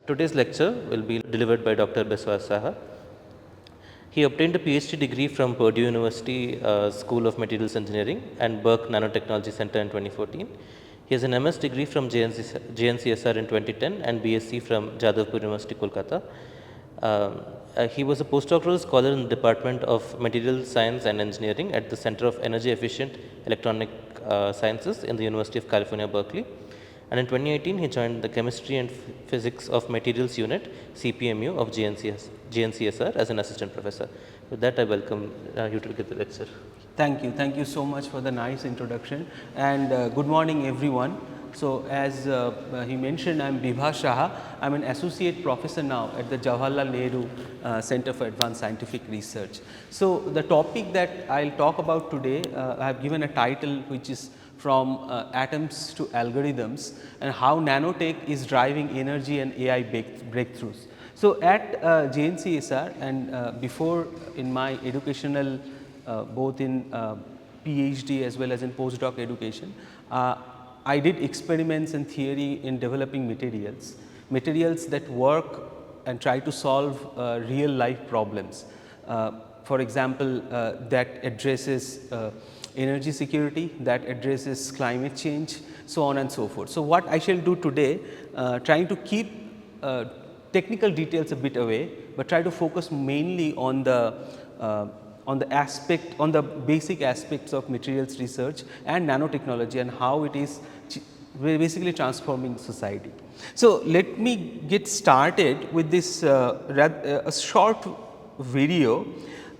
Today's lecture will be delivered by Dr. Bivas Saha. He obtained a PhD degree from Purdue University School of Materials Engineering and Berkeley Nanotechnology Centre in 2014. He has an MS degree from JNCASR in 2010 and BSc from Jadavpur University, Kolkata. He was a postdoctoral scholar in the Department of Material Science and Engineering at the Center of Energy Efficient Electronic Sciences in the University of California, Berkeley. And in 2018, he joined the Chemistry and Physics of Materials Unit, CPMU of JNCSR as an assistant professor. With that, I welcome you to give the lecture. Thank you so much for the nice introduction, and good morning everyone. So, as he mentioned, I am Bivas Saha. I am an associate professor now at the Jawaharlal Nehru Centre for Advanced Scientific Research. So, the topic that I will talk about today, I have given a title which is from atoms to algorithms and how nanotech is driving energy and AI breakthroughs. So, at JNCSR and before in my educational both in PhD as well as in postdoc education, I did experiments and theory in developing materials that work and try to solve real life problems. For example, that addresses energy security, that addresses climate change, so on and so forth. So, what I shall do today, trying to keep technical details a bit away, but try to focus mainly on the basic aspects of materials research and nanotechnology and how it is basically transforming society. So, let me get started with this a short video,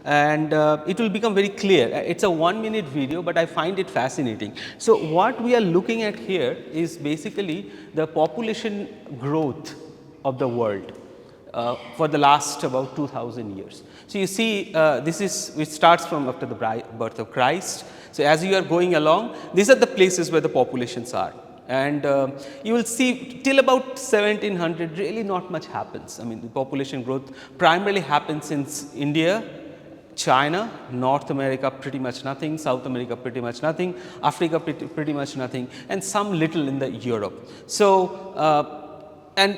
and it will become very clear. It is a 1-minute video, but I find it fascinating. So, what we are looking at here is basically the population growth of the world for the last about 2000 years. So, you see this is which starts from after the birth of Christ. So, as you are going along, these are the places where the populations are, and you will see till about 1700 really not much happens. I mean, the population growth primarily happens in India, China, North America pretty much nothing, South America pretty much nothing, Africa pretty much nothing, and some little in the Europe. So, and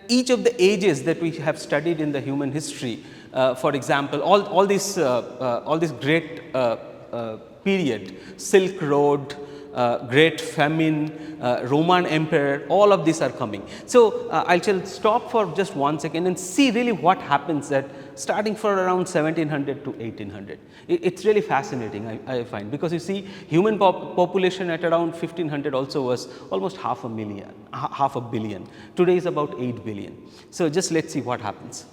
each of the ages that we have studied in the human history, for example, all this great period, Silk Road, Great Famine, Roman Empire, all of these are coming. So, I shall stop for just 1 second and see really what happens at starting for around 1700 to 1800. It's really fascinating, I find, because you see human population at around 1500 also was almost half a billion. Today is about 8 billion. So, just let us see what happens.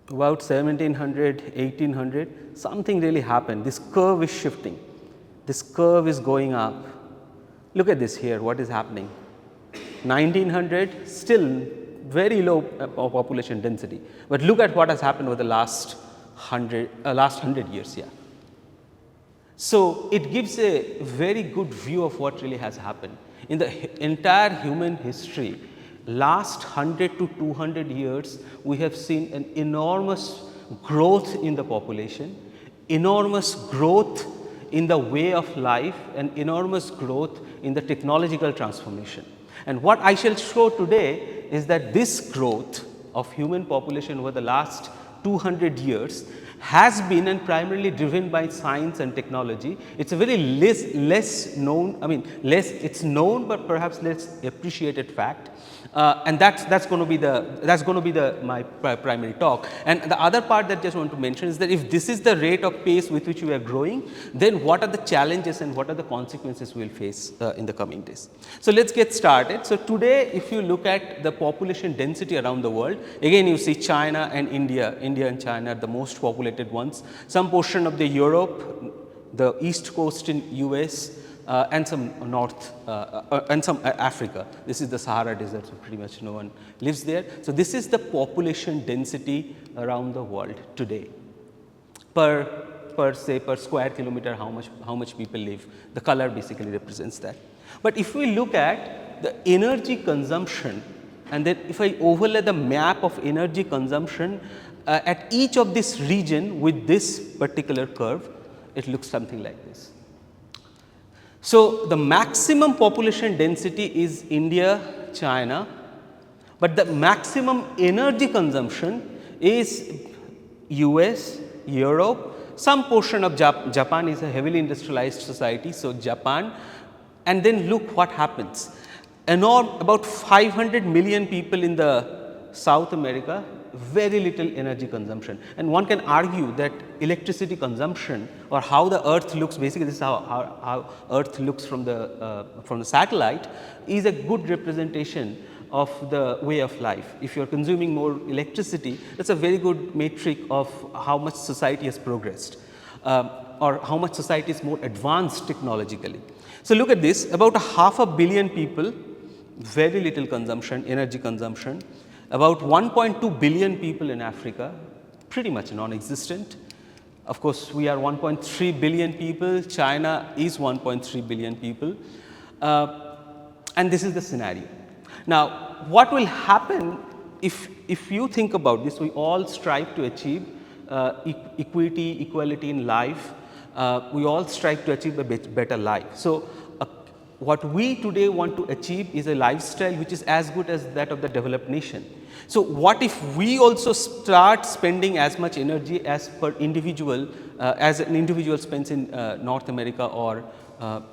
About 1700, 1800, something really happened. This curve is shifting, this curve is going up. Look at this here, what is happening. 1900, still very low population density, but look at what has happened over the last 100 years. Yeah. So, it gives a very good view of what really has happened. In the entire human history, last 100 to 200 years, we have seen an enormous growth in the population, enormous growth in the way of life, and enormous growth in the technological transformation. And what I shall show today is that this growth of human population over the last 200 years has been and primarily driven by science and technology. It's a very less known, I mean it's known, but perhaps less appreciated fact. And that's going to be my primary talk. And the other part that I just want to mention is that if this is the rate of pace with which we are growing, then what are the challenges and what are the consequences we will face in the coming days. So, let us get started. So, today if you look at the population density around the world, again you see China and India and China are the most populated ones, some portion of the Europe, the east coast in US, and some and some Africa. This is the Sahara desert, so pretty much no one lives there. So, this is the population density around the world today per square kilometer, how much people live. The color basically represents that. But if we look at the energy consumption, and then if I overlay the map of energy consumption at each of this region with this particular curve, it looks something like this. So, the maximum population density is India, China, but the maximum energy consumption is US, Europe, some portion of Japan is a heavily industrialized society. So, Japan, and then look what happens. About 500 million people in the South America, very little energy consumption, and one can argue that electricity consumption or how the earth looks, basically this is how earth looks from the satellite, is a good representation of the way of life. If you are consuming more electricity, that is a very good metric of how much society has progressed or how much society is more advanced technologically. So, look at this, about 500 million people, very little consumption, energy consumption. About 1.2 billion people in Africa, pretty much non-existent. Of course, we are 1.3 billion people, China is 1.3 billion people, and this is the scenario. Now, what will happen if you think about this, we all strive to achieve equity, equality in life, we all strive to achieve a better life. So, what we today want to achieve is a lifestyle which is as good as that of the developed nation. So, what if we also start spending as much energy as per individual as an individual spends in North America or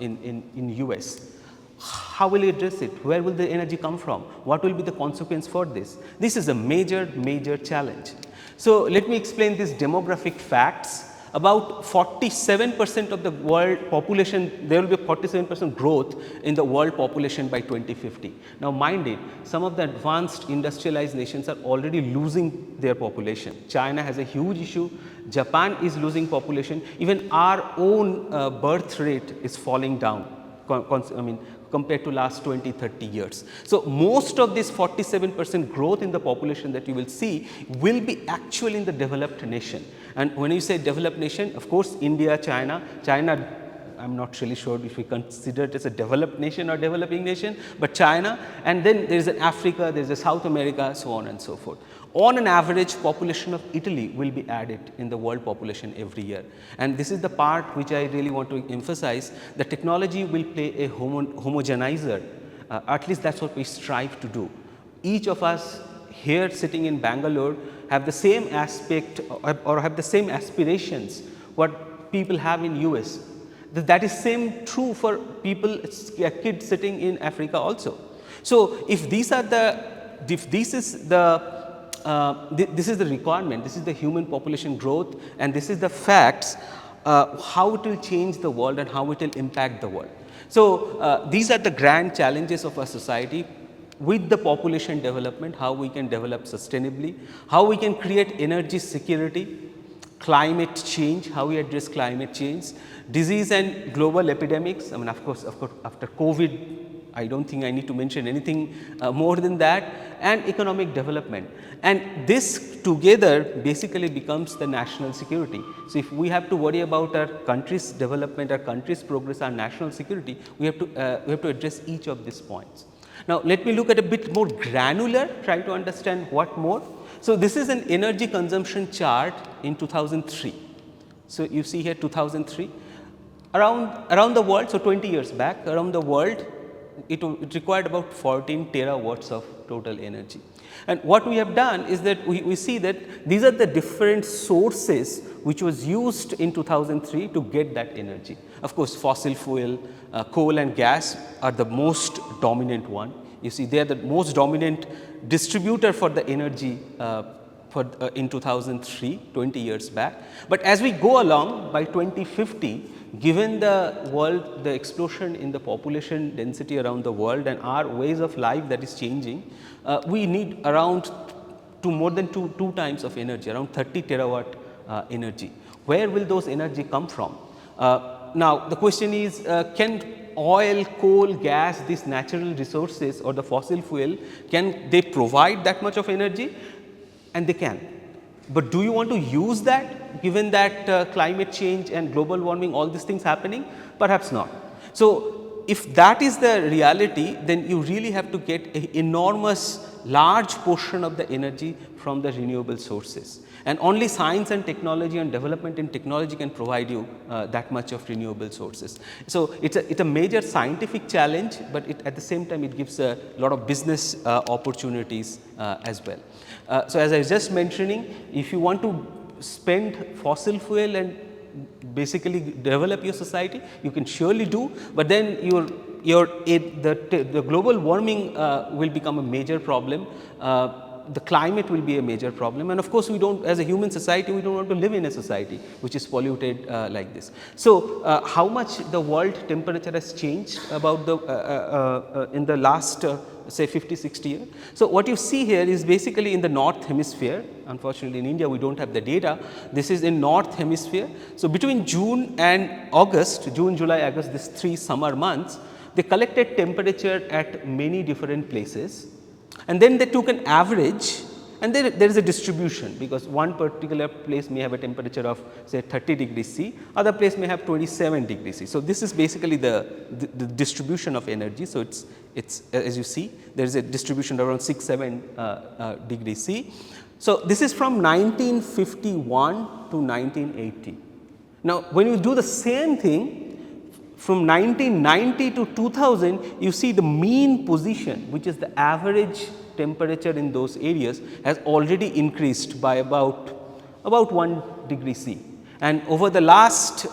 in US? How will you address it? Where will the energy come from? What will be the consequence for this? This is a major challenge. So, let me explain these demographic facts. About 47% of the world population, there will be 47% growth in the world population by 2050. Now, mind it, some of the advanced industrialized nations are already losing their population. China has a huge issue, Japan is losing population, even our own birth rate is falling down, compared to last 20-30 years. So, most of this 47% growth in the population that you will see will be actually in the developed nation. And when you say developed nation, of course, India, China, I am not really sure if we consider it as a developed nation or developing nation, but China, and then there is an Africa, there is a South America, so on and so forth. On an average, population of Italy will be added in the world population every year. And this is the part which I really want to emphasize, the technology will play a homogenizer, at least that is what we strive to do. Each of us here sitting in Bangalore have the same aspect or have the same aspirations what people have in US. That is same true for people, kids sitting in Africa also. So, if these are this is the requirement, this is the human population growth, and this is the facts, how it will change the world and how it will impact the world. So, these are the grand challenges of our society with the population development, how we can develop sustainably, how we can create energy security, climate change, how we address climate change, disease and global epidemics. Of course, after COVID, I do not think I need to mention anything more than that, and economic development. And this together basically becomes the national security. So, if we have to worry about our country's development, our country's progress, our national security, we have to address each of these points. Now, let me look at a bit more granular, try to understand what more. So, this is an energy consumption chart in 2003. So, you see here 2003 around the world. So, 20 years back around the world, it required about 14 terawatts of total energy. And what we have done is that we see that these are the different sources which was used in 2003 to get that energy. Of course, fossil fuel, coal and gas are the most dominant one. You see, they are the most dominant distributor for the energy in 2003, 20 years back. But as we go along, by 2050, given the explosion in the population density around the world and our ways of life that is changing, we need around more than two times of energy, around 30 terawatt energy. Where will those energy come from? Now, the question is, can oil, coal, gas, these natural resources or the fossil fuel, can they provide that much of energy? And they can. But do you want to use that given that climate change and global warming, all these things happening? Perhaps not. So, if that is the reality, then you really have to get an enormous large portion of the energy from the renewable sources, and only science and technology and development in technology can provide you that much of renewable sources. So, it is a major scientific challenge, but at the same time it gives a lot of business opportunities as well. So, as I was just mentioning, if you want to spend fossil fuel and basically develop your society, you can surely do, but then the global warming will become a major problem. The climate will be a major problem, and of course, we don't, as a human society, we don't want to live in a society which is polluted like this. So, how much the world temperature has changed about the in the last say 50-60 years. So, what you see here is basically in the north hemisphere. Unfortunately, in India we do not have the data. This is in north hemisphere. So, between June and August, June, July, August, these 3 summer months, they collected temperature at many different places, and then they took an average, and there is a distribution, because one particular place may have a temperature of say 30 degrees C, other place may have 27 degrees C. So, this is basically the distribution of energy. So, it's as you see, there is a distribution around 6-7 degrees C. So, this is from 1951 to 1980. Now, when you do the same thing from 1990 to 2000, you see the mean position, which is the average temperature in those areas, has already increased by about 1 degree C. And over the last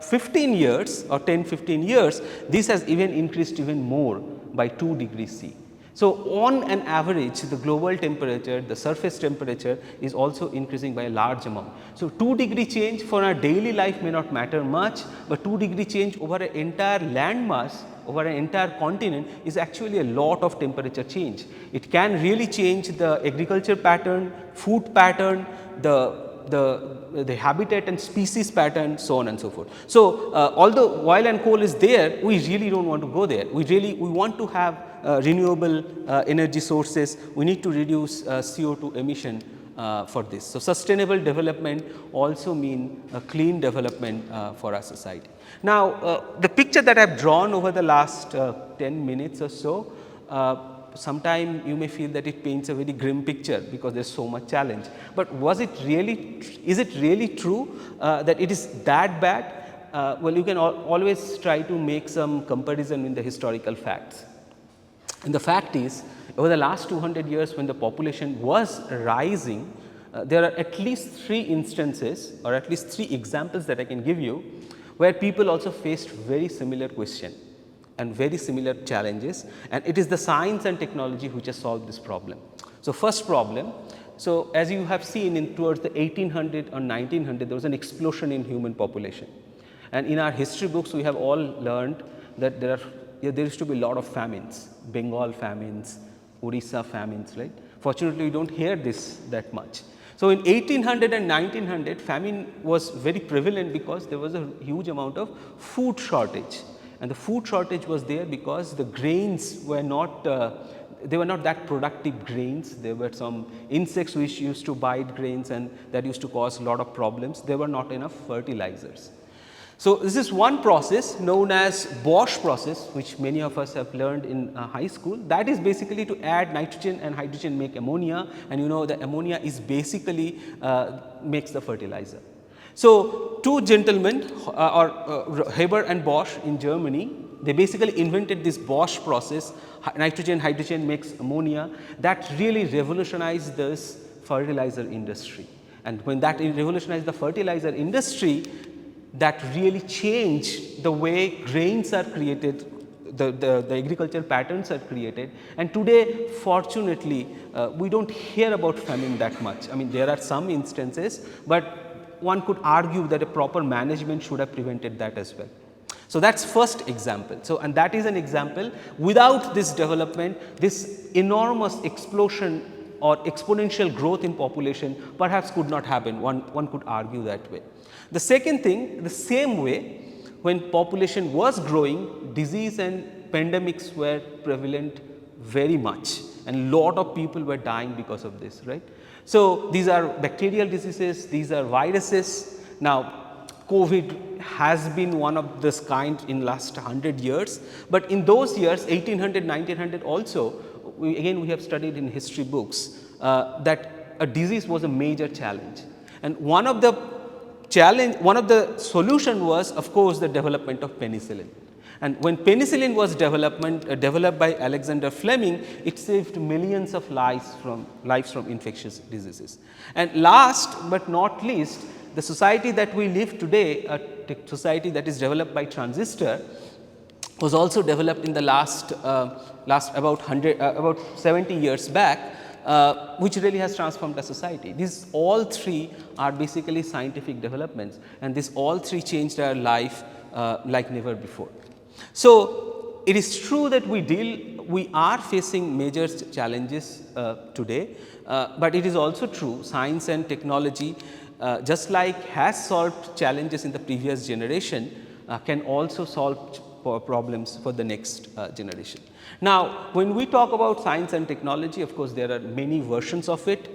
15 years or 10-15 years, this has even increased even more by 2 degrees C. So, on an average, the global temperature, the surface temperature is also increasing by a large amount. So, 2 degree change for our daily life may not matter much, but 2 degree change over an entire land mass, over an entire continent, is actually a lot of temperature change. It can really change the agriculture pattern, food pattern, the habitat and species pattern, so on and so forth. So, although oil and coal is there, we really do not want to go there. We want to have renewable energy sources. We need to reduce CO2 emission for this. So, sustainable development also mean clean development for our society. Now, the picture that I have drawn over the last 10 minutes or so, sometime you may feel that it paints a very grim picture because there is so much challenge, but is it really true that it is that bad? Well, you can always try to make some comparison in the historical facts. And the fact is, over the last 200 years, when the population was rising, there are at least 3 instances or at least 3 examples that I can give you, where people also faced very similar question and very similar challenges, and it is the science and technology which has solved this problem. So, first problem, so as you have seen in towards the 1800 or 1900, there was an explosion in human population, and in our history books we have all learned that there used to be a lot of famines, Bengal famines, Orissa famines, right. Fortunately, we do not hear this that much. So, in 1800 and 1900, famine was very prevalent because there was a huge amount of food shortage, and the food shortage was there because the grains were not they were not that productive grains. There were some insects which used to bite grains, and that used to cause a lot of problems. There were not enough fertilizers. So, this is one process known as Bosch process, which many of us have learned in high school. That is basically to add nitrogen and hydrogen make ammonia, and you know the ammonia is basically makes the fertilizer. So, 2 gentlemen Haber and Bosch in Germany, they basically invented this Bosch process, nitrogen hydrogen makes ammonia, that really revolutionized this fertilizer industry. And when that revolutionized the fertilizer industry, that really changed the way grains are created, the agricultural patterns are created, and today fortunately we do not hear about famine that much. I mean, there are some instances, but one could argue that a proper management should have prevented that as well. So, that is first example. So, and that is an example, without this development, this enormous explosion or exponential growth in population perhaps could not happen, one could argue that way. The second thing, the same way, when population was growing, disease and pandemics were prevalent very much, and lot of people were dying because of this, right. So, these are bacterial diseases, these are viruses. Now, COVID has been one of this kind in last 100 years, but in those years 1800, 1900 also, we have studied in history books that a disease was a major challenge, and one of the solution was, of course, the development of penicillin. And when penicillin was developed by Alexander Fleming, it saved millions of lives from infectious diseases. And last but not least, the society that we live today, a society that is developed by transistor, was also developed in the last about 70 years back, which really has transformed the society. These all three are basically scientific developments, and these all three changed our life like never before. So, it is true that we are facing major challenges today, but it is also true science and technology, just like has solved challenges in the previous generation, can also solve problems for the next generation. Now, when we talk about science and technology, of course, there are many versions of it.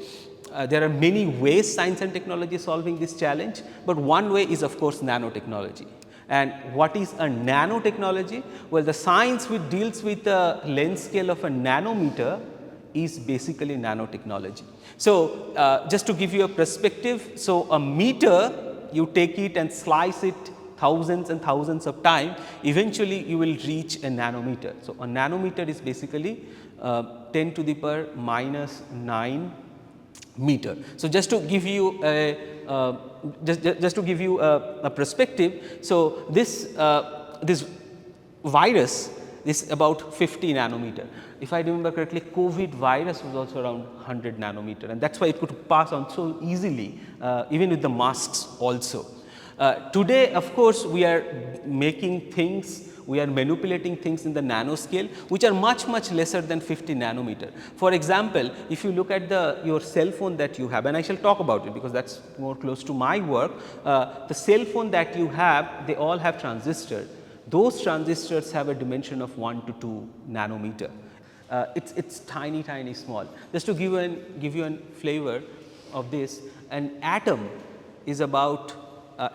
There are many ways science and technology is solving this challenge, but one way is, of course, nanotechnology. And what is a nanotechnology? Well, the science which deals with the length scale of a nanometer is basically nanotechnology. So, just to give you a perspective, so a meter, you take it and slice it thousands and thousands of times, eventually you will reach a nanometer. So, a nanometer is basically 10 to the power minus 9 meter. So, just to give you a perspective, so this virus is about 50 nanometer. If I remember correctly, COVID virus was also around 100 nanometer, and that is why it could pass on so easily, even with the masks also. Today, of course, we are making things, we are manipulating things in the nanoscale, which are much lesser than 50 nanometer. For example, if you look at your cell phone that you have, and I shall talk about it because that is more close to my work, the cell phone that you have, they all have transistors. Those transistors have a dimension of 1 to 2 nanometer. It's tiny small. Just to give you a flavor of this, an atom is about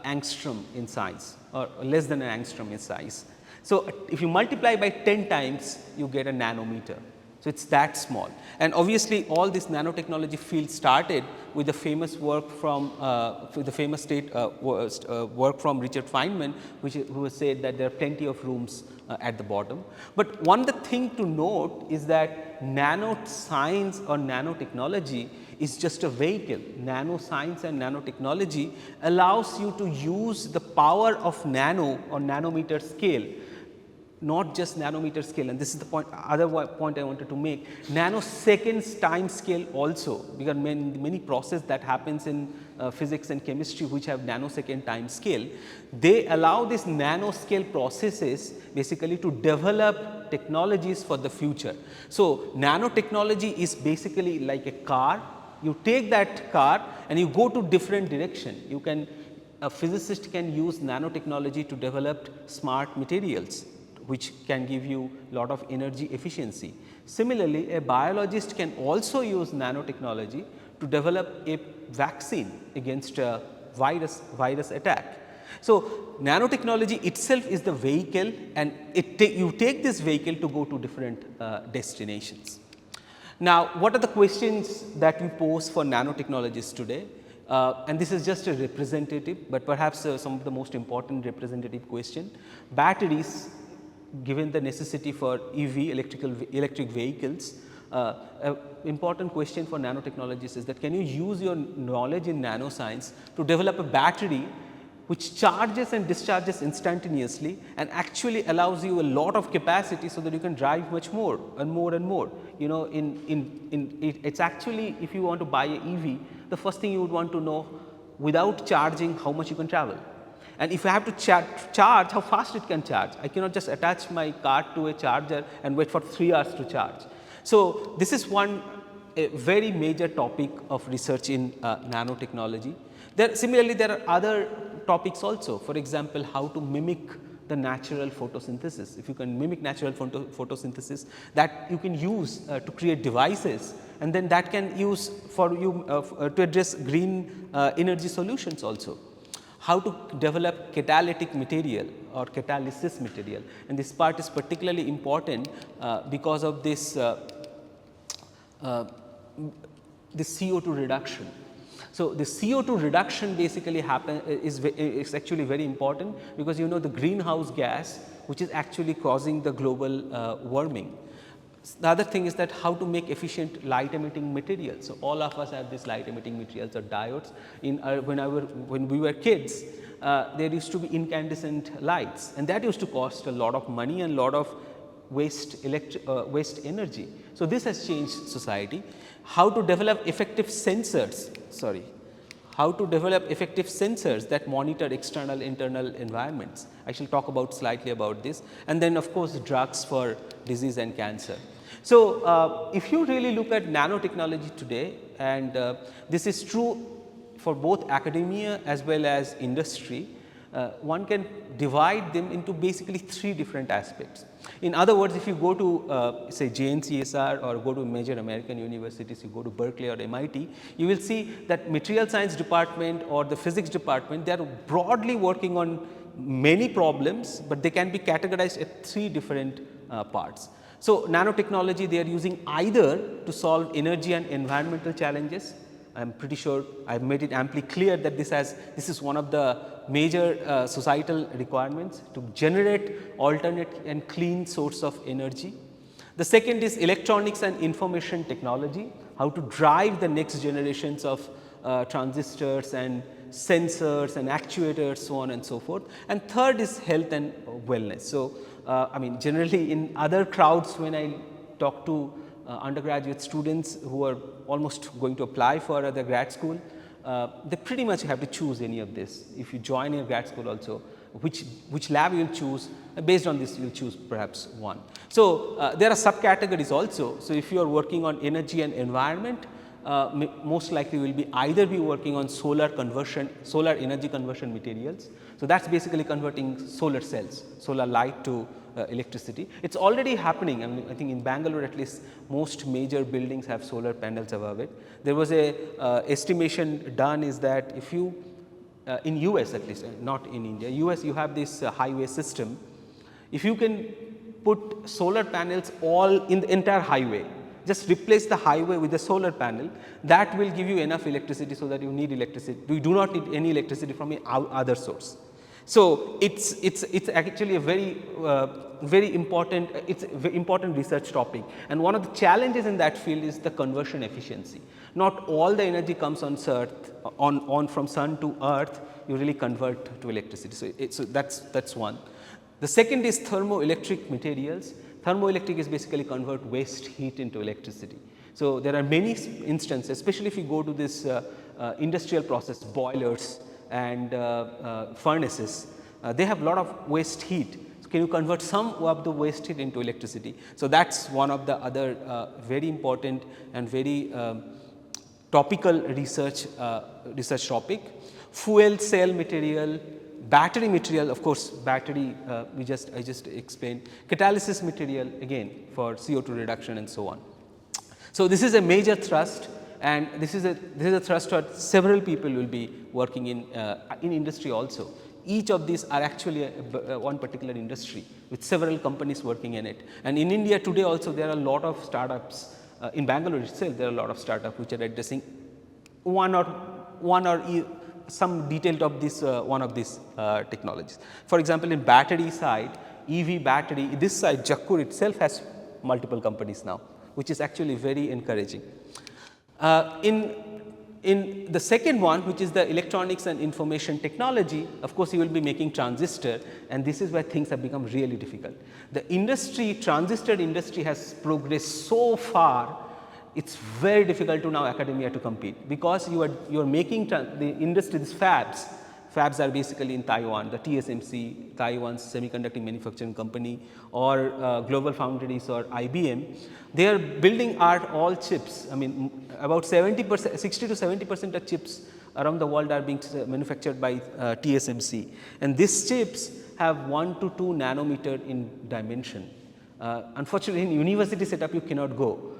angstrom in size, or less than an angstrom in size. So, if you multiply by 10 times, you get a nanometer. So, it is that small, and obviously all this nanotechnology field started with the famous work from work from Richard Feynman, who said that there are plenty of rooms at the bottom. But one the thing to note is that nanoscience or nanotechnology is just a vehicle. Nanoscience and nanotechnology allows you to use the power of nano or nanometer scale, not just nanometer scale, and this is the other point I wanted to make, nanoseconds time scale also, because many processes that happens in physics and chemistry which have nanosecond time scale, they allow these nanoscale processes basically to develop technologies for the future. So, nanotechnology is basically like a car. You take that car and you go to different direction. A physicist can use nanotechnology to develop smart materials, which can give you lot of energy efficiency. Similarly, a biologist can also use nanotechnology to develop a vaccine against a virus attack. So, nanotechnology itself is the vehicle, and you take this vehicle to go to different destinations. Now, what are the questions that we pose for nanotechnologists today? And this is just a representative, but perhaps some of the most important representative question. Batteries, given the necessity for EV, electric vehicles, important question for nanotechnologists is that can you use your knowledge in nanoscience to develop a battery which charges and discharges instantaneously and actually allows you a lot of capacity, so that you can drive much more and more and more. You know, it's actually, if you want to buy a EV, the first thing you would want to know, without charging, how much you can travel. And if I have to charge, how fast it can charge. I cannot just attach my car to a charger and wait for 3 hours to charge. So, this is one very major topic of research in nanotechnology. Similarly, there are other topics also. For example, how to mimic the natural photosynthesis. If you can mimic natural photosynthesis, that you can use to create devices, and then that can use for you to address green energy solutions also. How to develop catalytic material or catalysis material, and this part is particularly important because of this the CO2 reduction. So, the CO2 reduction basically is actually very important, because you know the greenhouse gas which is actually causing the global warming. The other thing is that how to make efficient light emitting materials. So, all of us have these light emitting materials or diodes. When we were kids, there used to be incandescent lights, and that used to cost a lot of money and lot of waste energy. So, this has changed society. How to develop effective sensors, that monitor external internal environments. I shall talk about slightly about this, and then of course, drugs for disease and cancer. So, if you really look at nanotechnology today, and this is true for both academia as well as industry, one can divide them into basically 3 different aspects. In other words, if you go to say JNCASR or go to major American universities, you go to Berkeley or MIT, you will see that material science department or the physics department, they are broadly working on many problems, but they can be categorized at 3 different parts. So, nanotechnology, they are using either to solve energy and environmental challenges. I am pretty sure I have made it amply clear that this is one of the major societal requirements, to generate alternate and clean source of energy. The second is electronics and information technology, how to drive the next generations of transistors and sensors and actuators, so on and so forth. And third is health and wellness. So, I mean generally in other crowds, when I talk to undergraduate students who are almost going to apply for the grad school, they pretty much have to choose any of this. If you join a grad school also, which lab you will choose, based on this you will choose perhaps one. So, there are subcategories also. So, if you are working on energy and environment, most likely will be either be working on solar energy conversion materials. So, that is basically converting solar cells, solar light to electricity. It is already happening. I mean, I think in Bangalore at least most major buildings have solar panels above it. There was a estimation done, is that if you in US at least, not in India, US you have this highway system. If you can put solar panels all in the entire highway, just replace the highway with a solar panel, that will give you enough electricity, so that you need electricity, you do not need any electricity from any other source. So, it's actually a very important, it's a very important research topic, and one of the challenges in that field is the conversion efficiency. Not all the energy comes on earth, from sun to earth, you really convert to electricity. So, that's one. The second is thermoelectric materials. Thermoelectric is basically convert waste heat into electricity. So, there are many instances, especially if you go to this industrial process, boilers and furnaces, they have a lot of waste heat. So, can you convert some of the waste heat into electricity? So, that is one of the other very important and very topical research topic. Fuel cell material, battery material, of course, battery I just explained, catalysis material again for CO2 reduction and so on. So, this is a major thrust, and this is a thrust that several people will be working in industry also. Each of these are actually one particular industry with several companies working in it. And in India today also there are a lot of startups, in Bangalore itself there are a lot of startups which are addressing one or some detail of this one of these technologies. For example, in battery side, EV battery, this side Jakkur itself has multiple companies now, which is actually very encouraging. In the second one, which is the electronics and information technology, of course, you will be making transistor, and this is where things have become really difficult. The transistor industry has progressed so far, it's very difficult to now academia to compete, because you are making the industry, these fabs are basically in Taiwan, the TSMC, Taiwan's semiconductor manufacturing company, or Global Foundries or IBM. They are building all chips. I mean, about 70%, 60 to 70% of chips around the world are being manufactured by TSMC, and these chips have 1 to 2 nanometer in dimension. Unfortunately, in university setup you cannot go.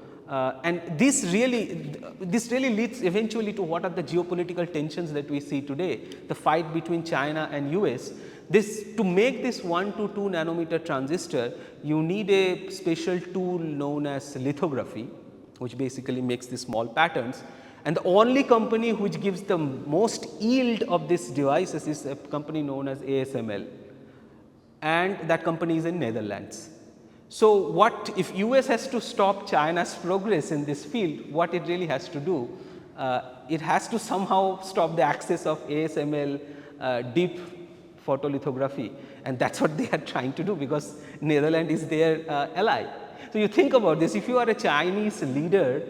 And this really leads eventually to what are the geopolitical tensions that we see today, the fight between China and US. To make this 1 to 2 nanometer transistor, you need a special tool known as lithography, which basically makes the small patterns. And the only company which gives the most yield of these devices is a company known as ASML, and that company is in Netherlands. So, what if US has to stop China's progress in this field, what it really has to do? It has to somehow stop the access of ASML deep photolithography, and that is what they are trying to do, because Netherlands is their ally. So, you think about this, if you are a Chinese leader,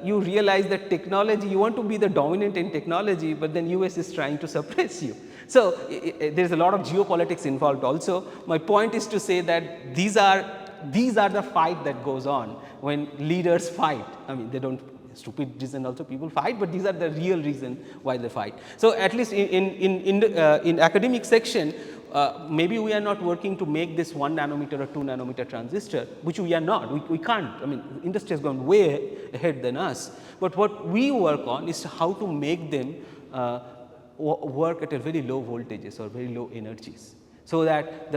you realize that technology, you want to be the dominant in technology, but then US is trying to suppress you. So, there is a lot of geopolitics involved also. My point is to say that these are the fight that goes on when leaders fight. I mean, they don't, stupid reason also people fight, but these are the real reason why they fight. So, at least in academic section, maybe we are not working to make this 1 nanometer or 2 nanometer transistor, which we are not, we can't. I mean, industry has gone way ahead than us, but what we work on is how to make them work at a very low voltages or very low energies. So that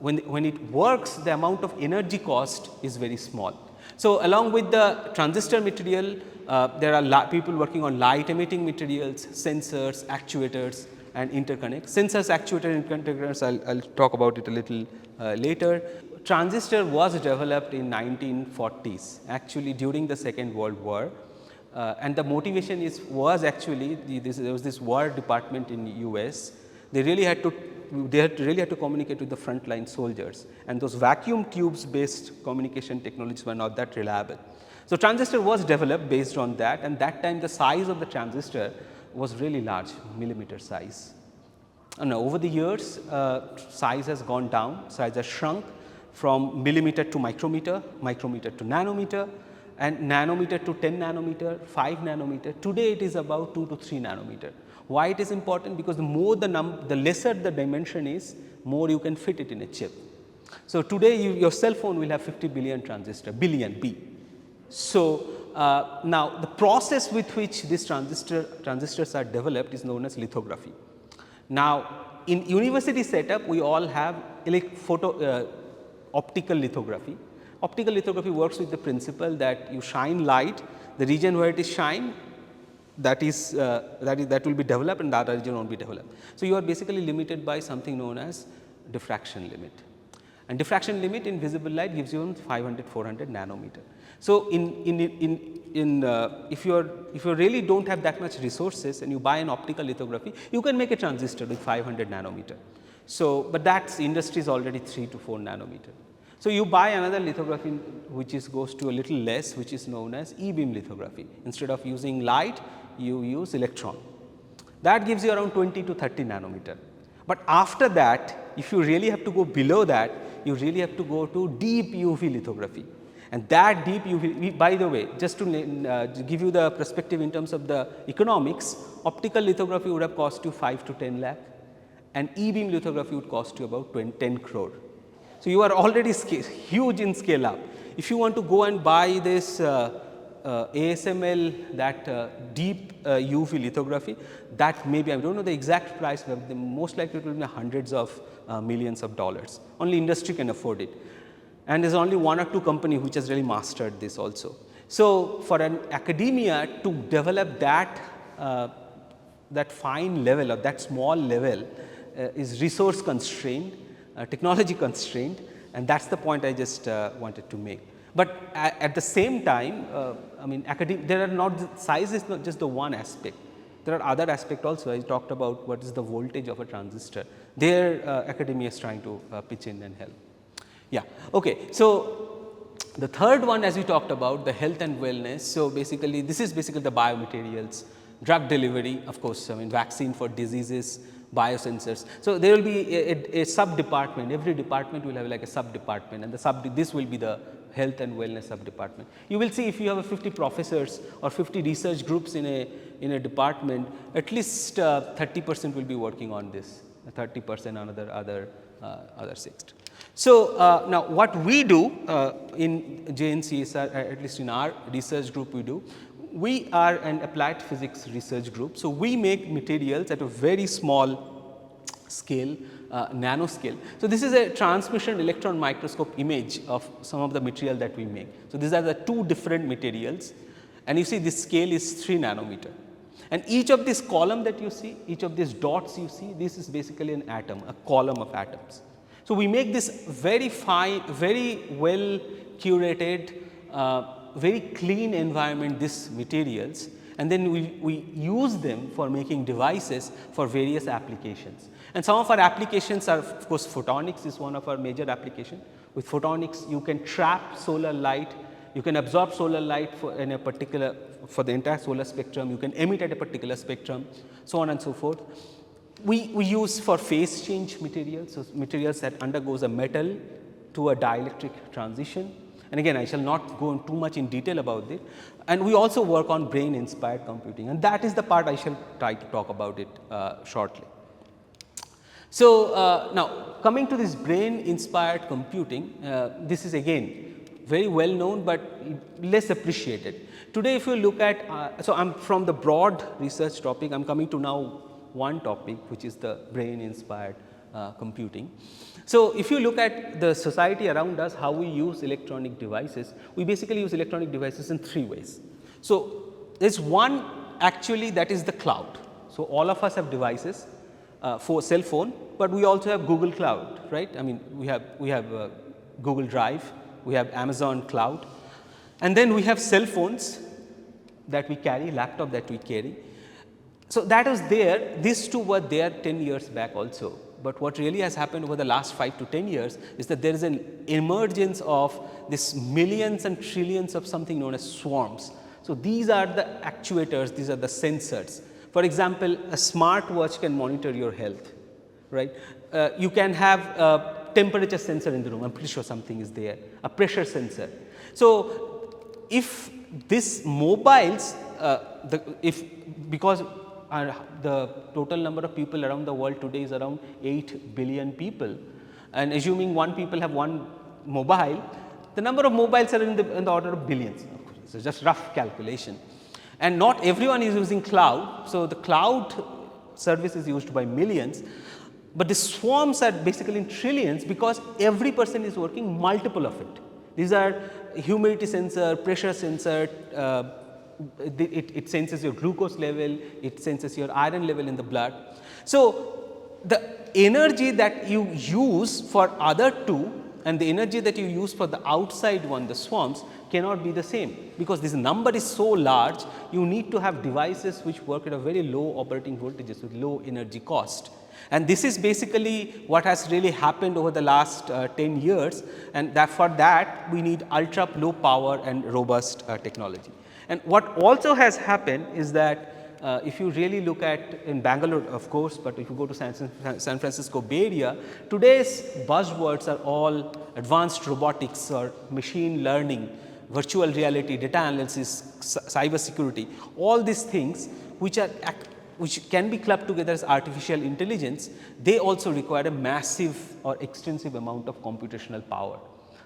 when it works, the amount of energy cost is very small. So, along with the transistor material, there are people working on light emitting materials, sensors, actuators and interconnects. Sensors, actuators and interconnects, I will talk about it a little later. Transistor was developed in 1940s, actually during the Second World War. And the motivation was actually there was this war department in US. They really had to communicate with the frontline soldiers, and those vacuum tubes based communication technologies were not that reliable. So, transistor was developed based on that, and that time the size of the transistor was really large, millimeter size. And over the years, size has gone down, size has shrunk from millimeter to micrometer, micrometer to nanometer, and nanometer to 10 nanometer, 5 nanometer. Today it is about 2 to 3 nanometer. Why it is important? Because the more the lesser the dimension is, more you can fit it in a chip. So, today your cell phone will have 50 billion transistor, billion B. So, now the process with which these transistors are developed is known as lithography. Now, in university setup, we all have optical lithography. Optical lithography works with the principle that you shine light, the region where it is shine, that will be developed, and the other region won't be developed. So, you are basically limited by something known as diffraction limit, and diffraction limit in visible light gives you 500, 400 nanometer. So, if you really don't have that much resources and you buy an optical lithography, you can make a transistor with 500 nanometer. So, but that's industry is already 3 to 4 nanometer. So, you buy another lithography which goes to a little less, which is known as E-beam lithography. Instead of using light, you use electron. That gives you around 20 to 30 nanometer. But after that, if you really have to go below that, you really have to go to deep UV lithography. And that deep UV, by the way, just to give you the perspective in terms of the economics, optical lithography would have cost you 5 to 10 lakh, and E-beam lithography would cost you about 10 crore. So, you are already huge in scale up. If you want to go and buy this ASML, that deep UV lithography, that maybe, I do not know the exact price, but most likely it will be hundreds of millions of dollars. Only industry can afford it, and there is only 1 or 2 company which has really mastered this also. So, for an academia to develop that fine level or that small level is resource constrained, technology constrained, and that is the point I just wanted to make. But at the same time, I mean, there are not, size is not just the one aspect. There are other aspects also. I talked about what is the voltage of a transistor. There academia is trying to pitch in and help. Yeah, okay. So, the third one, as we talked about, the health and wellness. So, basically this is basically the biomaterials, drug delivery, of course, I mean vaccine for diseases, biosensors. So, there will be a sub department, every department will have like a sub department, and this will be the health and wellness sub department. You will see if you have 50 professors or 50 research groups in a department, at least 30% will be working on this, 30% on other 60. So, now what we do in JNCASR, at least in our research group we are an applied physics research group. So, we make materials at a very small scale nanoscale. So, this is a transmission electron microscope image of some of the material that we make. So, these are the two different materials, and you see this scale is 3 nanometer. And each of this column that you see, each of these dots you see, this is basically an atom, a column of atoms. So, we make this very fine, very well curated, very clean environment, these materials, and then we use them for making devices for various applications. And some of our applications are, of course, photonics is one of our major application. With photonics, you can trap solar light, you can absorb solar light for in a particular, for the entire solar spectrum, you can emit at a particular spectrum, so on and so forth. We use for phase change materials, so materials that undergoes a metal to a dielectric transition. And again, I shall not go too much in detail about it. And we also work on brain inspired computing, and that is the part I shall try to talk about it shortly. So, now coming to this brain inspired computing, this is again very well known, but less appreciated. Today if you look at, so I am from the broad research topic, I am coming to now one topic, which is the brain inspired computing. So, if you look at the society around us, how we use electronic devices, we basically use electronic devices in 3 ways. So, there is one actually, that is the cloud. So, all of us have devices for cell phone, but we also have Google Cloud, right. I mean, we have Google Drive, we have Amazon Cloud, and then we have cell phones that we carry, laptop that we carry. So, that was there, these two were there 10 years back also. But what really has happened over the last 5 to 10 years is that there is an emergence of this millions and trillions of something known as swarms. So, these are the actuators, these are the sensors. For example, a smartwatch can monitor your health, right. You can have a temperature sensor in the room, I am pretty sure something is there, a pressure sensor. So, if this mobiles, because the total number of people around the world today is around 8 billion people, and assuming people have one mobile, the number of mobiles are in the order of billions. So, just rough calculation, and not everyone is using cloud. So, the cloud service is used by millions, but the swarms are basically in trillions, because every person is working multiple of it. These are humidity sensor, pressure sensor, it senses your glucose level, it senses your iron level in the blood. So, the energy that you use for other two and the energy that you use for the outside one, the swarms, cannot be the same, because this number is so large, you need to have devices which work at a very low operating voltages with low energy cost. And this is basically what has really happened over the last 10 years, and that for that we need ultra low power and robust technology. And what also has happened is that if you really look at in Bangalore, of course, but if you go to San Francisco Bay Area, today's buzzwords are all advanced robotics or machine learning, virtual reality, data analysis, cyber security, all these things which can be clubbed together as artificial intelligence, they also require a massive or extensive amount of computational power.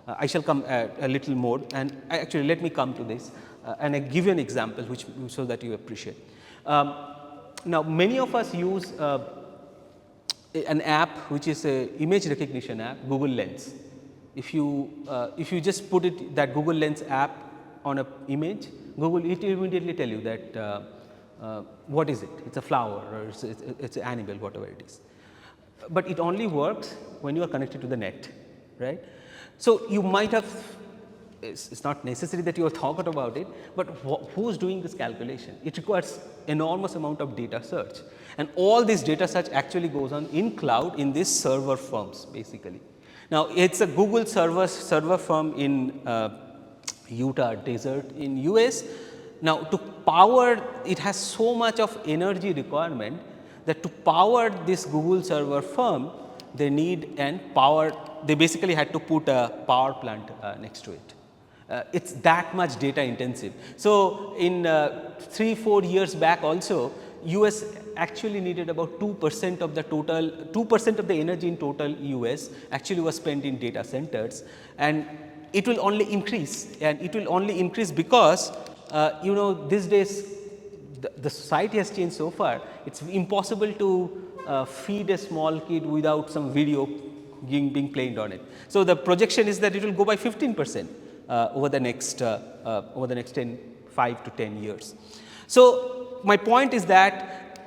I shall come a little more, and actually let me come to this and I give you an example which so that you appreciate. Now, many of us use an app which is a image recognition app, Google Lens. If you just put that Google Lens app on an image, Google it immediately tell you that what is it? It's a flower, or it's an animal, whatever it is. But it only works when you are connected to the net, right? So, you might have, it's not necessary that you are thought about it, but who is doing this calculation? It requires enormous amount of data search, and all this data search actually goes on in cloud in these server firms basically. Now, it's a Google server firm in Utah desert in US. Now, to power it has so much of energy requirement that to power this Google server firm, they need they basically had to put a power plant next to it. It's that much data intensive. So, in 3-4 years back also, US actually needed about 2% of the total, 2% of the energy in total US actually was spent in data centers, and it will only increase, and it will only increase because these days the society has changed so far, it's impossible to feed a small kid without some video being played on it. So, the projection is that it will go by 15% over the next 5 to 10 years. So, my point is that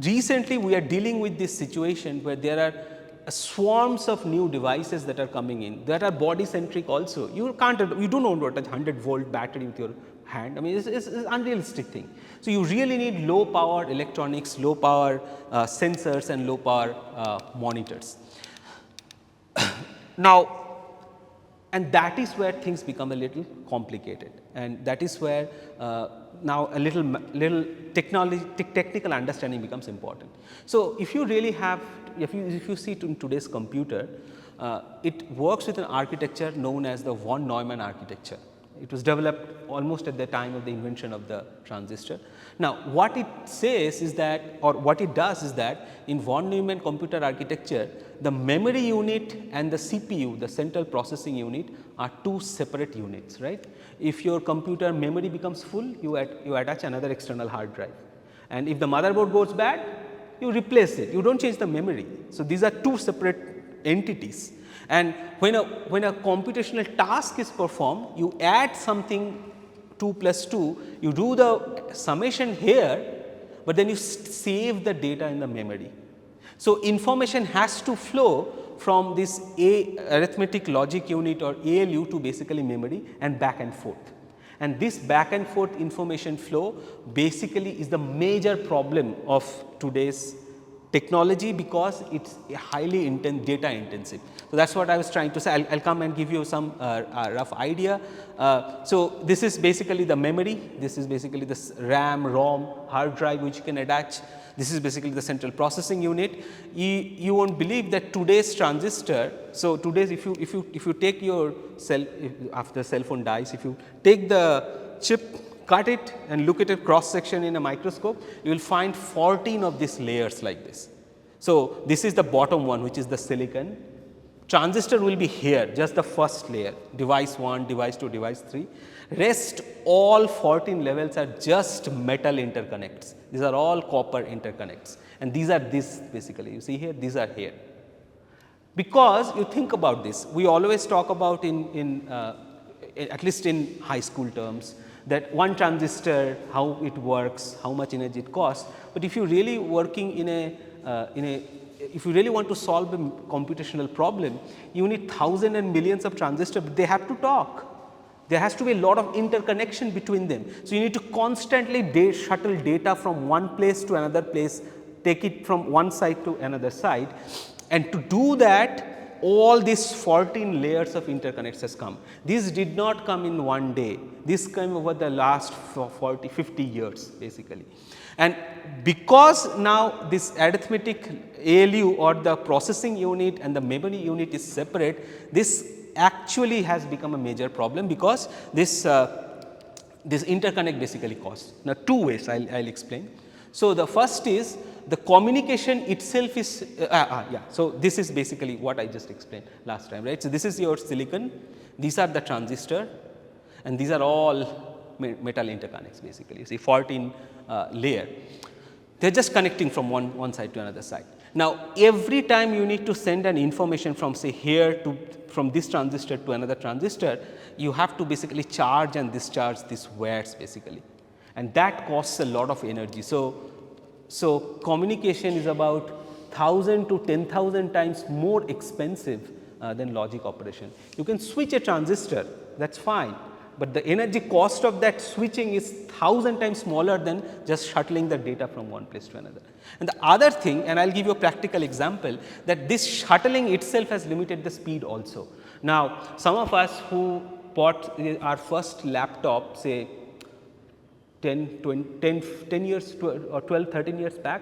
recently we are dealing with this situation where there are swarms of new devices that are coming in that are body centric also. You don't know what a 100-volt battery with your hand, I mean it's an unrealistic thing. So, you really need low power electronics, low power sensors and low power monitors. Now, and that is where things become a little complicated, and that is where now a little technical understanding becomes important. So, if you really have, if you see in today's computer, it works with an architecture known as the von Neumann architecture. It was developed almost at the time of the invention of the transistor. Now, what it says is that, or what it does is that in von Neumann computer architecture, the memory unit and the CPU, the central processing unit, are two separate units, right. If your computer memory becomes full, you attach another external hard drive, and if the motherboard goes bad, you replace it, you do not change the memory. So, these are two separate entities. And when a computational task is performed, you add something 2 plus 2, you do the summation here, but then you save the data in the memory. So, information has to flow from this arithmetic logic unit or ALU to basically memory and back and forth. And this back and forth information flow basically is the major problem of today's technology, because it is highly data intensive. So, that is what I was trying to say. I will come and give you some rough idea. So, this is basically the memory, this is basically the RAM, ROM, hard drive which you can attach. This is basically the central processing unit. You will not believe that today's transistor, so today's if you take your after cell phone dies, if you take the chip, cut it and look at a cross section in a microscope, you will find 14 of these layers like this. So, this is the bottom one, which is the silicon. Transistor will be here, just the first layer, device 1, device 2, device 3. Rest all 14 levels are just metal interconnects. These are all copper interconnects, and these are this basically, you see here, these are here. Because you think about this, we always talk about at least in high school terms, that one transistor, how it works, how much energy it costs. But if you really working if you really want to solve a computational problem, you need thousands and millions of transistors, but they have to talk. There has to be a lot of interconnection between them. So, you need to constantly shuttle data from one place to another place, take it from one side to another side, and to do that, all these 14 layers of interconnects has come. These did not come in one day, this came over the last 40, 50 years basically. And because now this arithmetic ALU or the processing unit and the memory unit is separate, this actually has become a major problem, because this interconnect basically costs. Now, two ways I will explain. So, the first is the communication itself is So, this is basically what I just explained last time, right. So, this is your silicon, these are the transistor, and these are all metal interconnects basically. You see 14 layer, they are just connecting from one side to another side. Now, every time you need to send an information from say here to from this transistor to another transistor, you have to basically charge and discharge these wires basically, and that costs a lot of energy. So, communication is about 1000 to 10,000 times more expensive than logic operation. You can switch a transistor, that is fine, but the energy cost of that switching is 1000 times smaller than just shuttling the data from one place to another. And the other thing, and I will give you a practical example, that this shuttling itself has limited the speed also. Now, some of us who bought our first laptop say 10 years or 12, 13 years back,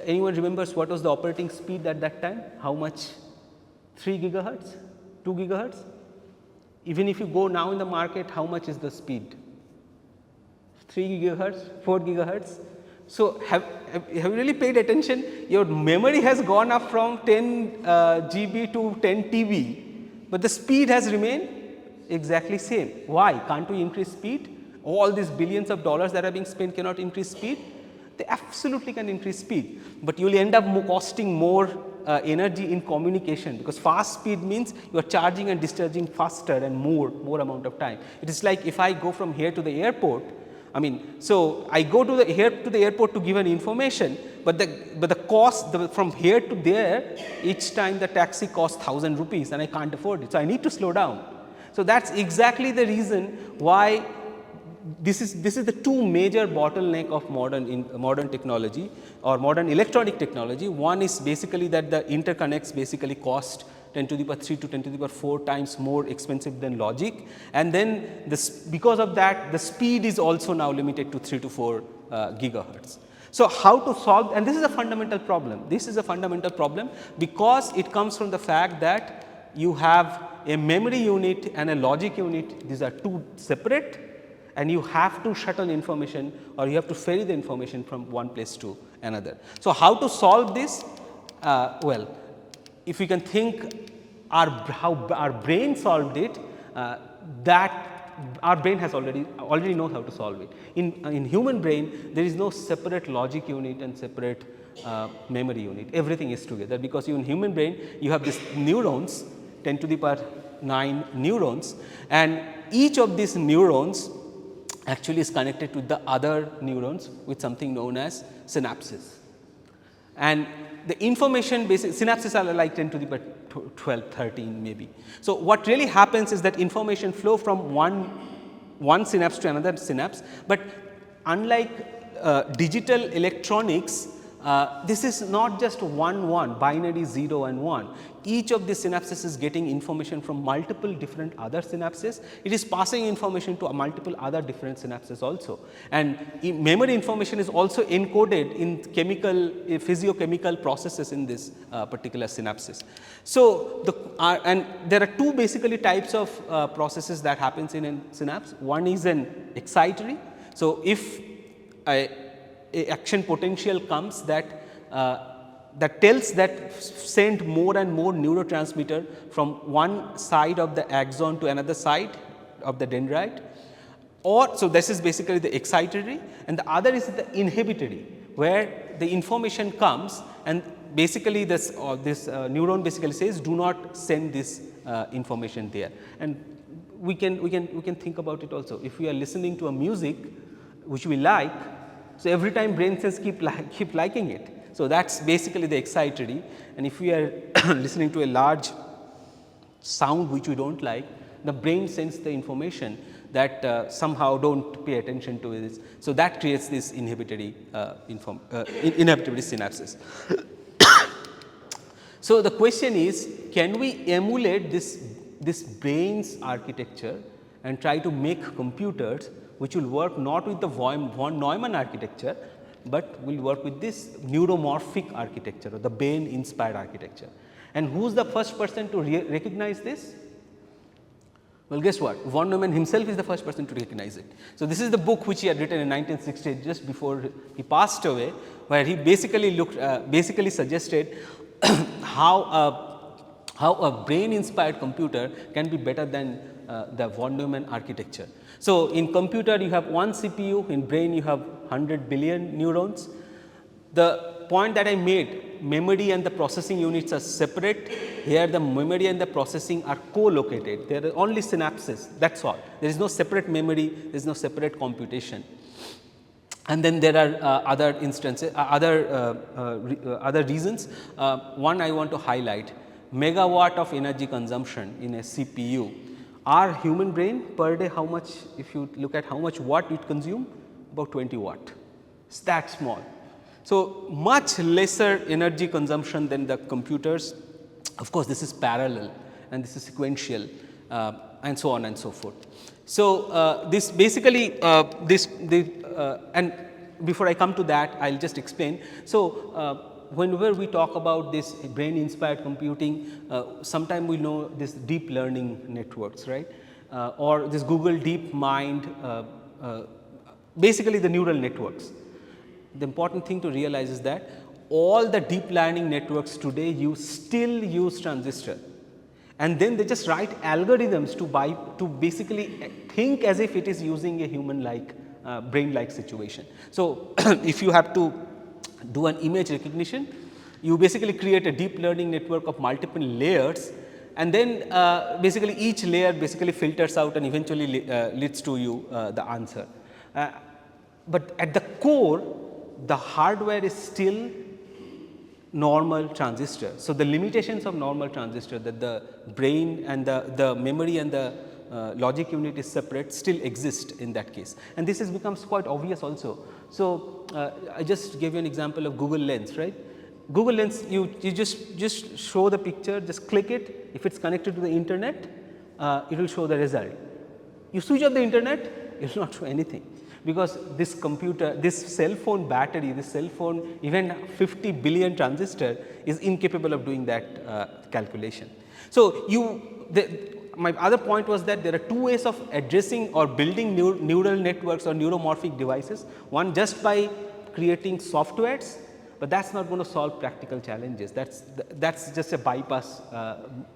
anyone remembers what was the operating speed at that time? How much? 3 gigahertz, 2 gigahertz? Even if you go now in the market, how much is the speed? 3 gigahertz, 4 gigahertz. So, have you really paid attention? Your memory has gone up from 10 GB to 10 TB, but the speed has remained exactly same. Why? Can't we increase speed? All these billions of dollars that are being spent cannot increase speed. they absolutely can increase speed, but you will end up costing more energy in communication, because fast speed means you are charging and discharging faster and more amount of time. It is like if I go from here to the airport, I mean, so I go to the airport to give an information, but the cost from here to there, each time the taxi costs 1000 rupees and I can't afford it. So I need to slow down. So that's exactly the reason why this is the two major bottleneck of modern technology or modern electronic technology. One is basically that the interconnects basically cost 10 to the power 3 to 10 to the power 4 times more expensive than logic, and then because of that the speed is also now limited to 3 to 4 gigahertz. So how to solve, and this is a fundamental problem. This is a fundamental problem because it comes from the fact that you have a memory unit and a logic unit. These are two separate, and you have to shuttle information or you have to ferry the information from one place to another. So how to solve this? Well, if we can think how our brain solved it, that our brain has already knows how to solve it. In human brain, there is no separate logic unit and separate memory unit. Everything is together, because in human brain you have these neurons, 10 to the power 9 neurons, and each of these neurons actually is connected to the other neurons with something known as synapses. And the information synapses are like 10 to the power 12, 13 maybe. So what really happens is that information flow from one synapse to another synapse, but unlike digital electronics, this is not just 1 binary 0 and 1. Each of these synapses is getting information from multiple different other synapses. It is passing information to multiple other different synapses also, and memory information is also encoded in physiochemical processes in this particular synapses. So and there are two basically types of processes that happens in a synapse. One is an excitatory. So if a action potential comes that tells that send more and more neurotransmitter from one side of the axon to another side of the dendrite, or so this is basically the excitatory, and the other is the inhibitory, where the information comes and basically this neuron basically says do not send this information there. And we can think about it also. If we are listening to a music which we like, so every time brain cells keep liking it. So that's basically the excitatory. And if we are listening to a large sound which we don't like, the brain sends the information that somehow don't pay attention to this. So that creates this inhibitory synapses. So the question is, can we emulate this brain's architecture and try to make computers which will work not with the von Neumann architecture, but will work with this neuromorphic architecture or the brain inspired architecture. And who is the first person to recognize this? Well, guess what? Von Neumann himself is the first person to recognize it. So this is the book which he had written in 1960, just before he passed away, where he basically suggested how a brain inspired computer can be better than the von Neumann architecture. So in computer you have one CPU, in brain you have 100 billion neurons. The point that I made, memory and the processing units are separate. Here the memory and the processing are co-located. There are only synapses, that is all. There is no separate memory, there is no separate computation. And then there are other instances, other reasons. One I want to highlight, megawatt of energy consumption in a CPU. Our human brain per day, how much, if you look at how much watt it consume, about 20 watt. It's that small. So much lesser energy consumption than the computers. Of course, this is parallel and this is sequential and so on and so forth. So this basically and before I come to that, I'll just explain. So whenever we talk about this brain inspired computing, sometime we know this deep learning networks, right, or this Google Deep Mind, basically the neural networks. The important thing to realize is that all the deep learning networks today still use transistor, and then they just write algorithms to basically think as if it is using a human like brain-like situation. So, if you have to do an image recognition, you basically create a deep learning network of multiple layers, and then basically each layer basically filters out and eventually leads to you the answer. But at the core, the hardware is still normal transistor. So, the limitations of normal transistor, that the brain and the memory and the logic unit is separate, still exist in that case, and this becomes quite obvious also. So, I just gave you an example of Google Lens, right. Google Lens, you just show the picture, just click it, if it is connected to the internet, it will show the result. You switch off the internet, it will not show anything, because this computer, this cell phone battery, this cell phone, even 50 billion transistor is incapable of doing that calculation. So, my other point was that there are two ways of addressing or building neural networks or neuromorphic devices. One, just by creating softwares, but that is not going to solve practical challenges. That's just a bypass.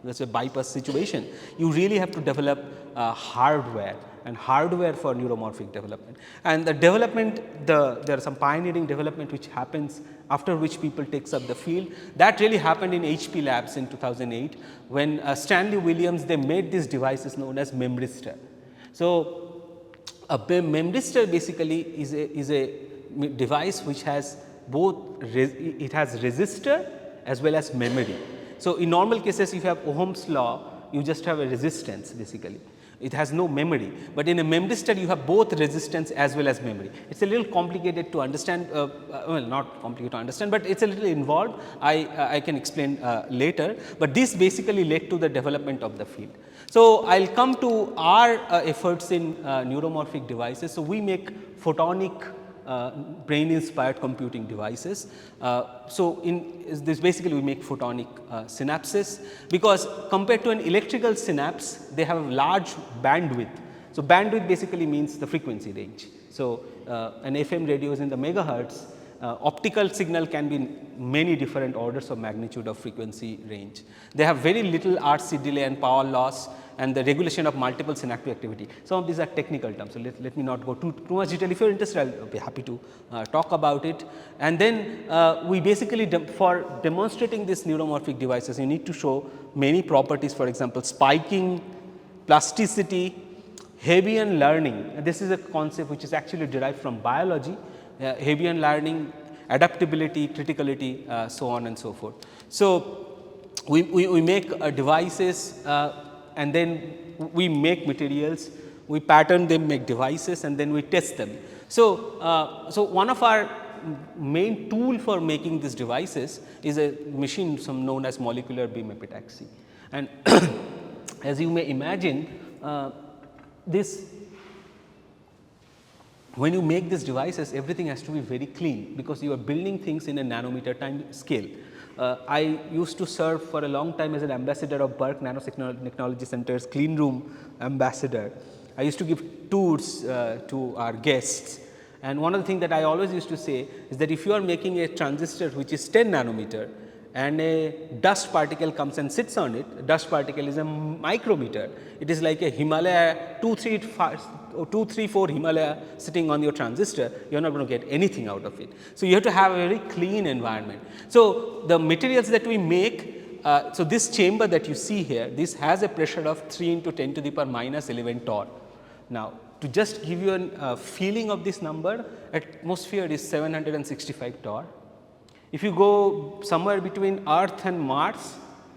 That's a bypass situation. You really have to develop hardware, and hardware for neuromorphic development. And the development, there are some pioneering development which happens after which people takes up the field. That really happened in HP labs in 2008, when Stanley Williams, they made these devices known as memristor. So, a memristor basically is a device which has both, it has resistor as well as memory. So, in normal cases, if you have Ohm's law, you just have a resistance basically. It has no memory, but in a memristor you have both resistance as well as memory. It is a little complicated to understand, well, not complicated to understand, but it is a little involved. I can explain later, but this basically led to the development of the field. So, I will come to our efforts in neuromorphic devices. So, we make photonic brain inspired computing devices. So, in this basically we make photonic synapses, because compared to an electrical synapse, they have a large bandwidth. So, bandwidth basically means the frequency range. So, an FM radio is in the megahertz, optical signal can be many different orders of magnitude of frequency range. They have very little RC delay and power loss, and the regulation of multiple synaptic activity. Some of these are technical terms. So, let me not go too much detail. If you are interested, I will be happy to talk about it. And then we basically for demonstrating these neuromorphic devices, you need to show many properties, for example, spiking, plasticity, Hebbian learning. This is a concept which is actually derived from biology, Hebbian learning, adaptability, criticality, so on and so forth. So, we make devices, and then we make materials, we pattern them, make devices, and then we test them. So, so one of our main tool for making these devices is a machine known as molecular beam epitaxy. And as you may imagine, when you make these devices, everything has to be very clean, because you are building things in a nanometer time scale. I used to serve for a long time as an ambassador of Berk Nanotechnology Center's clean room ambassador. I used to give tours to our guests, and one of the things that I always used to say is that if you are making a transistor which is 10 nanometer and a dust particle comes and sits on it, dust particle is a micrometer. It is like a Himalaya 2, 3, 4 Himalaya sitting on your transistor, you are not going to get anything out of it. So, you have to have a very clean environment. So, the materials that we make, so this chamber that you see here, this has a pressure of 3 into 10 to the power minus 11 torr. Now, to just give you a feeling of this number, atmosphere is 765 torr. If you go somewhere between Earth and Mars,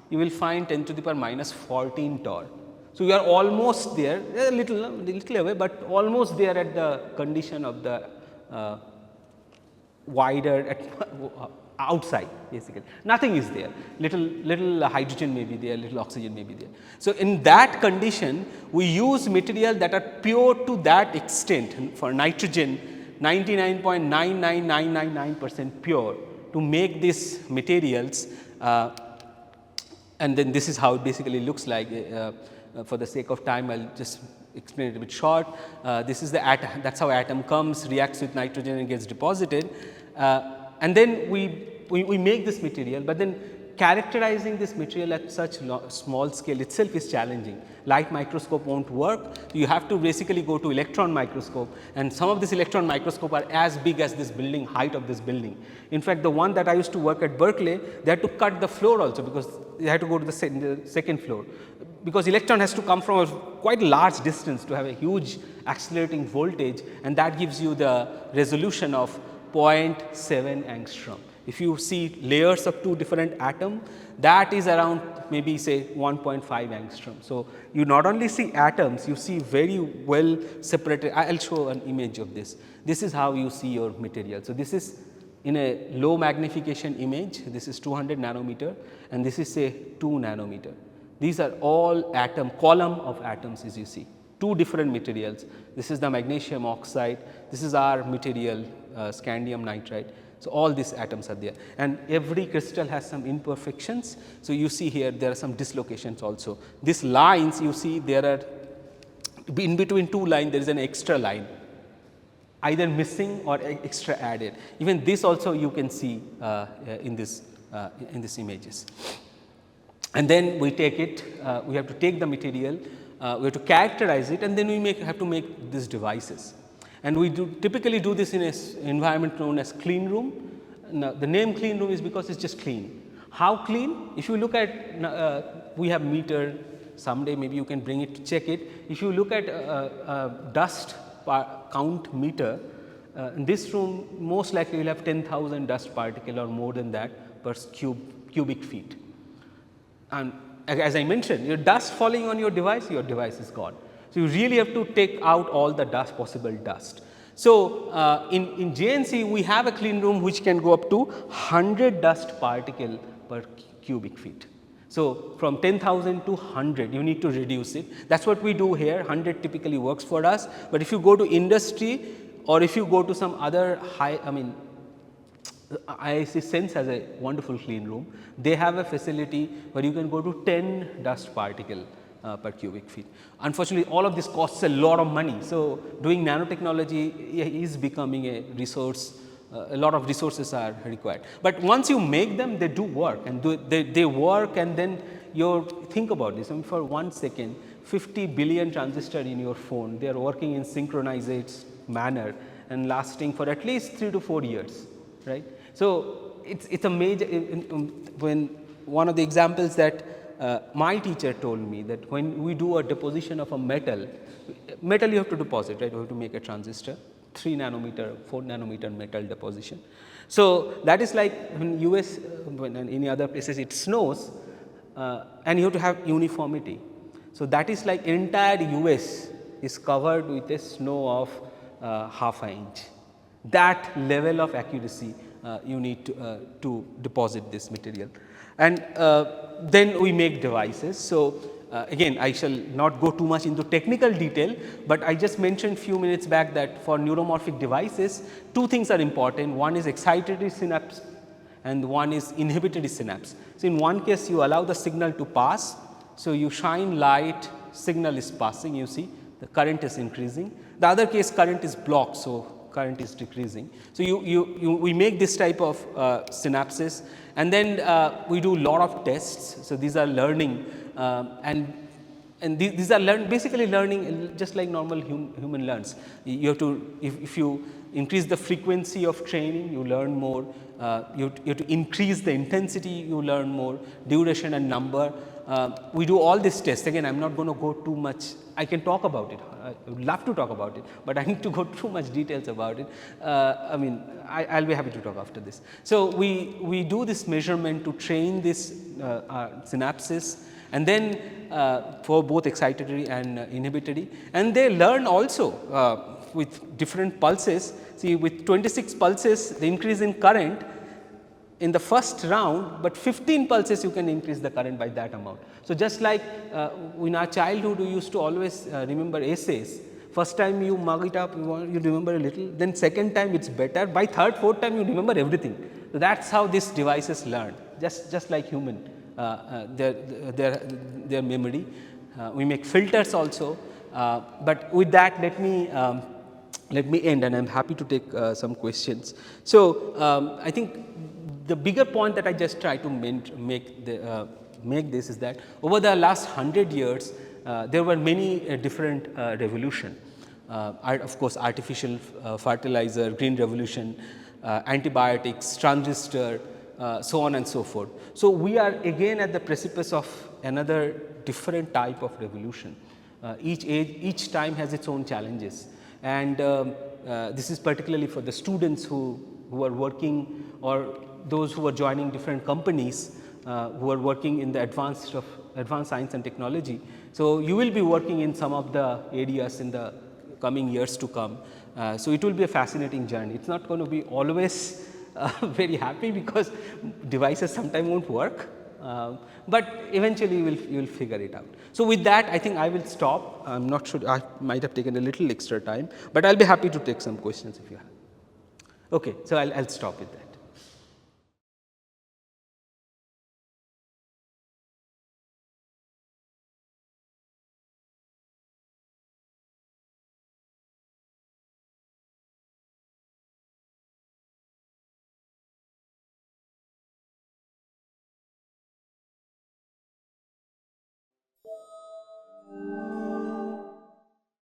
you will find 10 to the power minus 14 torr. So, you are almost there, a little away, but almost there at the condition of the wider outside basically. Nothing is there, little hydrogen may be there, little oxygen may be there. So, in that condition, we use material that are pure to that extent. For nitrogen, 99.99999% pure to make these materials, and then this is how it basically looks like. For the sake of time, I will just explain it a bit short. This is the atom, that is how atom comes, reacts with nitrogen and gets deposited, and then we make this material, but then characterizing this material at such small scale itself is challenging. Light microscope won't work. You have to basically go to electron microscope, and some of this electron microscope are as big as this building, height of this building. In fact, the one that I used to work at Berkeley, they had to cut the floor also, because they had to go to the second floor, because electron has to come from a quite large distance to have a huge accelerating voltage, and that gives you the resolution of 0.7 angstrom. If you see layers of two different atoms, that is around maybe say 1.5 angstrom. So, you not only see atoms, you see very well separated. I will show an image of this. This is how you see your material. So, this is in a low magnification image, this is 200 nanometer, and this is say 2 nanometer. These are all column of atoms, as you see, two different materials. This is the magnesium oxide, this is our material scandium nitride. So, all these atoms are there, and every crystal has some imperfections. So, you see here there are some dislocations also. These lines you see, there are in between two lines there is an extra line, either missing or extra added. Even this also you can see in these images. And then we take it, we have to take the material, we have to characterize it, and then we have to make these devices. And we typically do this in an environment known as clean room. Now, the name clean room is because it is just clean. How clean? If you look at, we have meter, someday maybe you can bring it to check it. If you look at dust count meter, in this room most likely you will have 10,000 dust particle or more than that per cubic feet. And as I mentioned, your dust falling on your device is gone. So, you really have to take out all the possible dust. So, in JNC we have a clean room which can go up to 100 dust particle per cubic feet. So, from 10,000 to 100 you need to reduce it. That is what we do here. 100 typically works for us, but if you go to industry or if you go to some other IIC Sense has a wonderful clean room. They have a facility where you can go to 10 dust particle per cubic feet. Unfortunately, all of this costs a lot of money. So, doing nanotechnology is becoming a resource, a lot of resources are required. But once you make them, they do work, and they work, and then you think about this. I mean, for 1 second, 50 billion transistors in your phone, they are working in synchronized manner and lasting for at least 3 to 4 years, right. So, it's a major, when one of the examples that my teacher told me that when we do a deposition of a metal you have to deposit, right, you have to make a transistor, 3 nanometer, 4 nanometer metal deposition. So, that is like in US, when in any other places it snows and you have to have uniformity. So, that is like entire US is covered with a snow of half an inch. That level of accuracy you need to deposit this material. And then we make devices. So, again I shall not go too much into technical detail, but I just mentioned few minutes back that for neuromorphic devices 2 things are important. One is excitatory synapse and one is inhibitory synapse. So, in one case you allow the signal to pass. So, you shine light, signal is passing, you see the current is increasing. The other case current is blocked. So, current is decreasing. So, we make this type of synapses, and then we do lot of tests. So, these are learning and these are basically learning just like normal human learns. You have to, if you increase the frequency of training, you learn more, you have to increase the intensity, you learn more, duration and number. We do all these tests. Again, I am not going to go too much, I can talk about it, I would love to talk about it, but I need to go too much details about it. I mean, I will be happy to talk after this. So, we do this measurement to train this synapses, and then for both excitatory and inhibitory, and they learn also with different pulses. See, with 26 pulses the increase in current in the first round, but 15 pulses you can increase the current by that amount. So, just like in our childhood we used to always remember essays. First time you mug it up, you remember a little, then second time it is better, by third, fourth time you remember everything. So, that is how these devices learn, just like human, their memory. We make filters also, but with that let me end, and I am happy to take some questions. So, I think the bigger point that I just try to make this is that over the last 100 years, there were many different revolution. Of course, artificial fertilizer, green revolution, antibiotics, transistor, so on and so forth. So, we are again at the precipice of another different type of revolution. Each time has its own challenges, and this is particularly for the students who are working, or those who are joining different companies who are working in the advanced science and technology. So, you will be working in some of the areas in the coming years to come. So, it will be a fascinating journey. It is not going to be always very happy, because devices sometimes won't work, but eventually you will figure it out. So, with that, I think I will stop. I am not sure, I might have taken a little extra time, but I will be happy to take some questions if you have. Okay, so I will stop with that.